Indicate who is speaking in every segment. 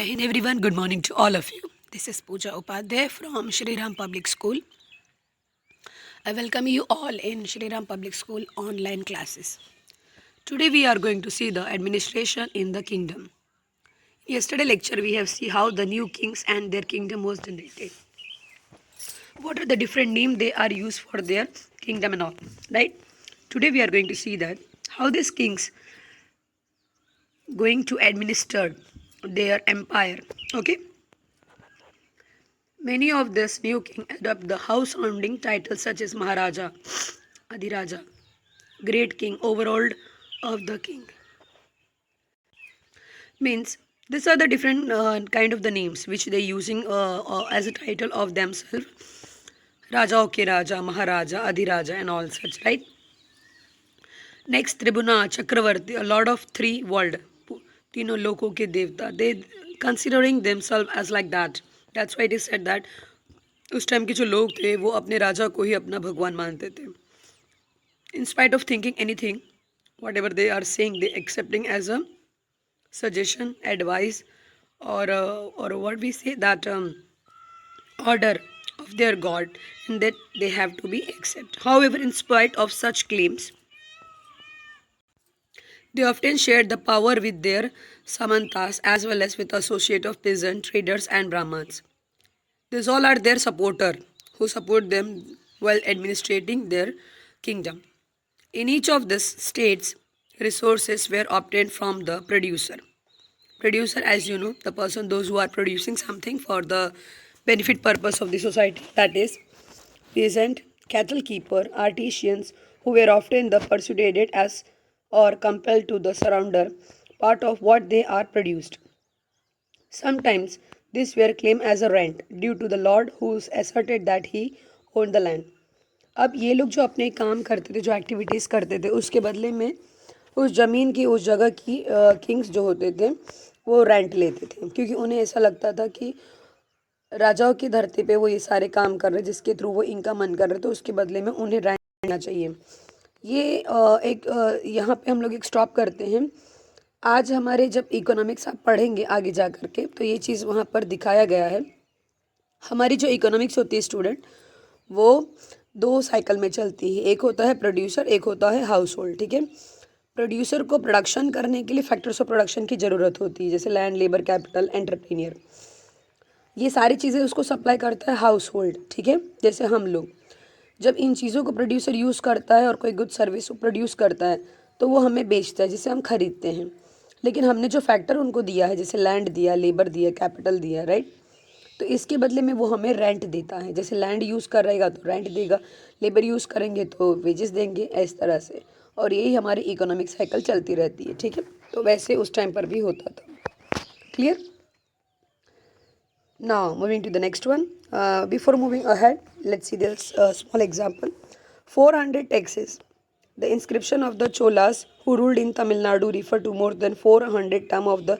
Speaker 1: Jai Hind everyone, good morning to all of you. This is Pooja Upadhyay from Shri Ram Public School. I welcome you all in Shri Ram Public School online classes. Today we are going to see the administration in the kingdom. Yesterday lecture we have seen how the new kings and their kingdom was generated. What are the different names they are used for their kingdom and all, right? Today we are going to see that how these kings going to administer their empire. Okay. Many of this new king adopt the house-sounding titles such as Maharaja, Adhiraja, Great King, Overall of the King. Means these are the different kind of the names which they using as a title of themselves. Raja, okay, Raja, Maharaja, Adhiraja, and all such, right? Next, Tribuna, Chakravarti, a lord of three world, तीनों लोकों के देवता. They considering themselves as like that. That's why it is said that उस time के जो लोग थे वो अपने राजा को ही अपना भगवान मानते थे. In spite of thinking anything, whatever they are saying, they accepting as a suggestion, advice, or what we say that order of their god, and that they have to be accept. However, in spite of such claims, they often shared the power with their samantas as well as with associate of peasant traders and brahmans. These all are their supporter who support them while administrating their kingdom. In each of these states, resources were obtained from the producer. Producer, as you know, the person, those who are producing something for the benefit purpose of the society, that is, peasant, cattle keeper, artisans, who were often the persuaded as or compelled to the surrender part of what they are produced. Sometimes these were claimed as a rent due to the lord who asserted that he owned the land. अब ये लोग जो अपने काम करते थे, जो activities करते थे, उसके बदले में उस ज़मीन की, उस जगह की किंग्स जो होते थे वो रेंट लेते थे, क्योंकि उन्हें ऐसा लगता था कि राजाओं की धरती पे वो ये सारे काम कर रहे हैं जिसके थ्रू वो इनकम अर्न कर रहे, तो उसके बदले में उन्हें रेंट देना चाहिए. ये यहाँ पे हम लोग एक स्टॉप करते हैं. आज हमारे जब इकोनॉमिक्स आप पढ़ेंगे आगे जा कर के, तो ये चीज़ वहाँ पर दिखाया गया है. हमारी जो इकोनॉमिक्स होती है स्टूडेंट, वो दो साइकिल में चलती है. एक होता है प्रोड्यूसर, एक होता है हाउस होल्ड. ठीक है. प्रोड्यूसर को प्रोडक्शन करने के लिए फैक्टर्स ऑफ प्रोडक्शन की ज़रूरत होती है, जैसे लैंड, लेबर, कैपिटल, एंटरप्रेन्योर. ये सारी चीज़ें उसको सप्लाई करता है हाउस होल्ड. ठीक है. जैसे हम लोग जब इन चीज़ों को प्रोड्यूसर यूज़ करता है और कोई गुड सर्विस प्रोड्यूस करता है तो वो हमें बेचता है, जिसे हम खरीदते हैं. लेकिन हमने जो फैक्टर उनको दिया है, जैसे लैंड दिया, लेबर दिया, कैपिटल दिया, राइट, तो इसके बदले में वो हमें रेंट देता है. जैसे लैंड यूज़ कर रहेगा तो रेंट देगा, लेबर यूज़ करेंगे तो वेजेस देंगे, इस तरह से. और यही हमारी इकोनॉमिक साइकिल चलती रहती है. ठीक है. तो वैसे उस टाइम पर भी होता था. Clear. Now, moving to the next one. Before moving ahead, let's see this small example. 400 taxes. The inscription of the Cholas who ruled in Tamil Nadu refer to more than 400 term of the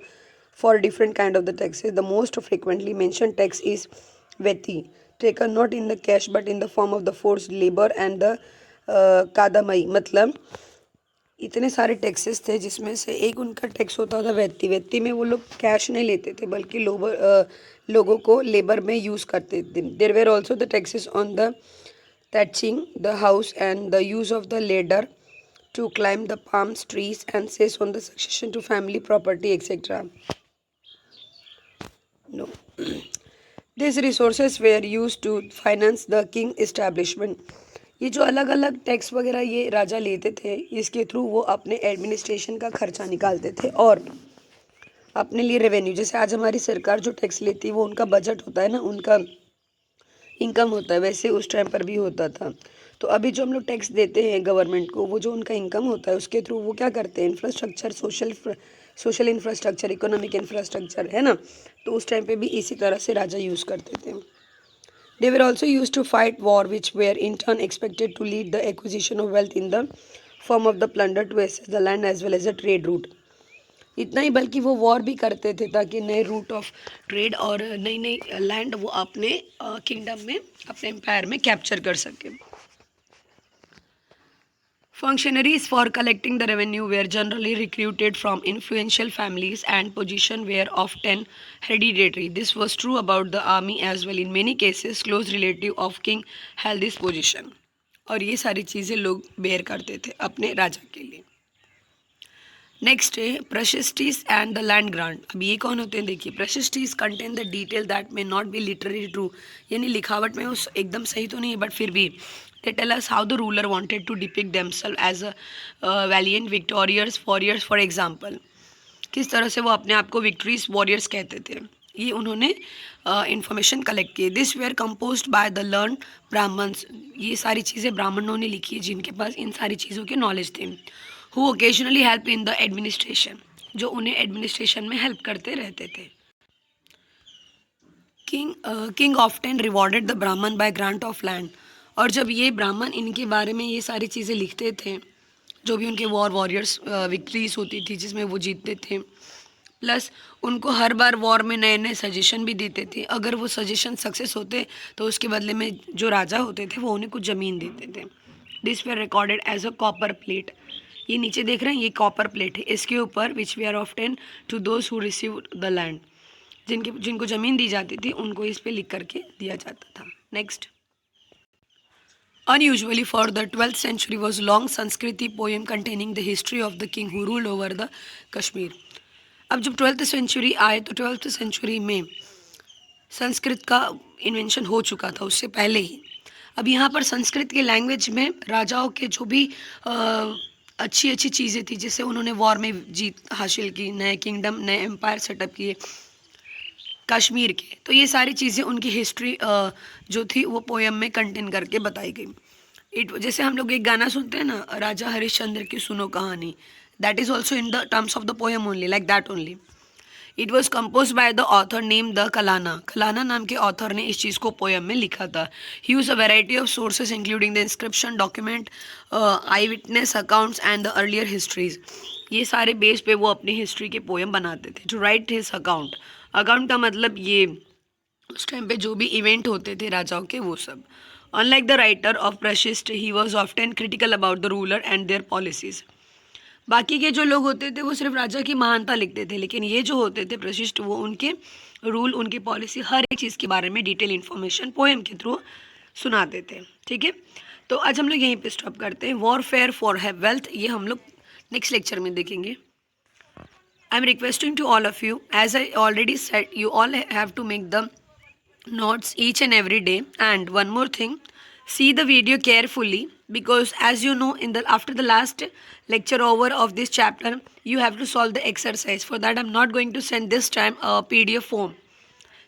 Speaker 1: for different kind of the taxes. The most frequently mentioned tax is Veti, taken not in the cash but in the form of the forced labor and the Kadamai. मतलब इतने सारे taxes थे जिसमें से एक उनका tax होता था वैती. वैती में वो लोग कैश नहीं लेते थे बल्कि लोगों को लेबर में यूज़ करते थे. There were also the taxes on the thatching the house and the use of the ladder to climb the palm trees and cess on the succession to family property etc. No. These resources were used to finance the king establishment. ये जो अलग अलग tax वगैरह ये राजा लेते थे, इसके through वो अपने एडमिनिस्ट्रेशन का खर्चा निकालते थे और अपने लिए रेवेन्यू. जैसे आज हमारी सरकार जो टैक्स लेती है वो उनका बजट होता है ना, उनका इनकम होता है, वैसे उस टाइम पर भी होता था. तो अभी जो हम लोग टैक्स देते हैं गवर्नमेंट को, वो जो उनका इनकम होता है उसके थ्रू वो क्या करते हैं, infrastructure, social infrastructure, economic infrastructure, है ना. तो उस टाइम पे भी इसी तरह से राजा यूज़ करते थे. They were also used to fight war which were in turn expected to lead the acquisition of wealth in the form of the plunder to access the land as well as the trade route. इतना ही बल्कि वो war भी करते थे ताकि नए root of trade और नई नई लैंड वो अपने किंगडम में, अपने एम्पायर में कैप्चर कर सके. Functionaries for collecting the revenue were generally recruited from influential families and positions were often hereditary. This was true about the army as well. In many cases, close relative of king held this position. और ये सारी चीज़ें लोग bear करते थे अपने राजा के लिए. नेक्स्ट है prashastis and the land grant. अब ये कौन होते हैं देखिए. Prashastis contain the detail that may not be literally true, यानी लिखावट में उस एकदम सही तो नहीं है बट फिर भी they tell us how the ruler wanted to depict themselves as a valiant victorious warriors. For example किस तरह से वो अपने आप को विक्ट्रीज वॉरियर्स कहते थे, ये उन्होंने इंफॉर्मेशन कलेक्ट की. This were composed by the learn Brahmins. ये सारी चीज़ें ब्राह्मणों ने लिखी है जिनके पास इन सारी चीज़ों के नॉलेज थे. Who occasionally help in the administration, जो उन्हें एडमिनिस्ट्रेशन में हेल्प करते रहते थे. किंग ऑफ्टन रिवॉर्डेड द ब्राह्मण बाय ग्रांट ऑफ लैंड. और जब ये ब्राह्मण इनके बारे में ये सारी चीज़ें लिखते थे, जो भी उनके वॉरियर्स विक्ट्रीज होती थी जिसमें वो जीतते थे, प्लस उनको हर बार वॉर में नए नए सजेशन भी देते थे. अगर वो सजेशन सक्सेस होते तो उसके बदले में जो राजा होते थे वो उन्हें कुछ ज़मीन देते थे. This were recorded as a copper plate. ये नीचे देख रहे हैं, ये कॉपर प्लेट है. इसके ऊपर which we are often to those who receive the land. जिनको ज़मीन दी जाती थी उनको इस पे लिख करके दिया जाता था. Next, unusually for the 12th century was long Sanskriti poem containing the history of the king who ruled over the Kashmir. अब जब 12th सेंचुरी आए तो 12th सेंचुरी में संस्कृत का इन्वेंशन हो चुका था उससे पहले ही. अब यहाँ पर संस्कृत के लैंग्वेज में राजाओं के जो भी अच्छी अच्छी चीज़ें थी जिससे उन्होंने वॉर में जीत हासिल की, नए किंगडम नए एम्पायर सेटअप किए कश्मीर के, तो ये सारी चीज़ें उनकी हिस्ट्री जो थी वो पोएम में कंटेन करके बताई गई. जैसे हम लोग एक गाना सुनते हैं ना, राजा हरिश्चंद्र की सुनो कहानी, that is also in the terms of the poem only, like that only. It was compose by the author name the Kalana. Kalana नाम के ऑथर ने इस चीज़ को पोएम में लिखा था. He use a variety of sources including the inscription, document, eye witness accounts and the earlier histories. ये सारे बेस पे वो अपनी हिस्ट्री के पोएम बनाते थे. To write his account, account का मतलब ये उस टाइम पे जो भी इवेंट होते थे राजाओं के वो सब. Unlike the writer of prashasti he was often critical about the ruler and their policies. बाकी के जो लोग होते थे वो सिर्फ राजा की महानता लिखते थे, लेकिन ये जो होते थे प्रशिष्ट वो उनके रूल, उनकी पॉलिसी, हर एक चीज़ के बारे में डिटेल इन्फॉर्मेशन पोएम के थ्रू सुनाते थे. ठीक है, तो आज हम लोग यहीं पे स्टॉप करते हैं. वॉरफेयर फॉर वेल्थ ये हम लोग नेक्स्ट लेक्चर में देखेंगे. I am requesting to all of you, as I already said, you all have to make the notes each and every day. And one more thing, see the video carefully, because as you know, after the last lecture over of this chapter, you have to solve the exercise. For that, I am not going to send this time a PDF form.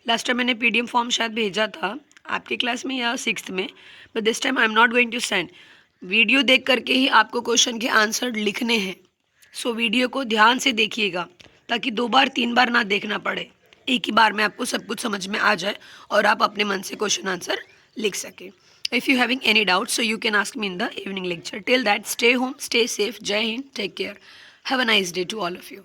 Speaker 1: Last time मैंने PDF form शायद भेजा था आपके class में या 6th में, but this time I am not going to send. Video देख करके ही आपको क्वेश्चन के आंसर लिखने हैं. सो वीडियो को ध्यान से देखिएगा ताकि 2 बार 3 बार ना देखना पड़े, एक ही बार में आपको सब कुछ समझ में आ जाए और आप अपने मन से क्वेश्चन आंसर लिख सकें. If you having any doubt so you can ask me in the evening lecture. Till that stay home, stay safe. Jai Hind, take care. Have a nice day to all of you.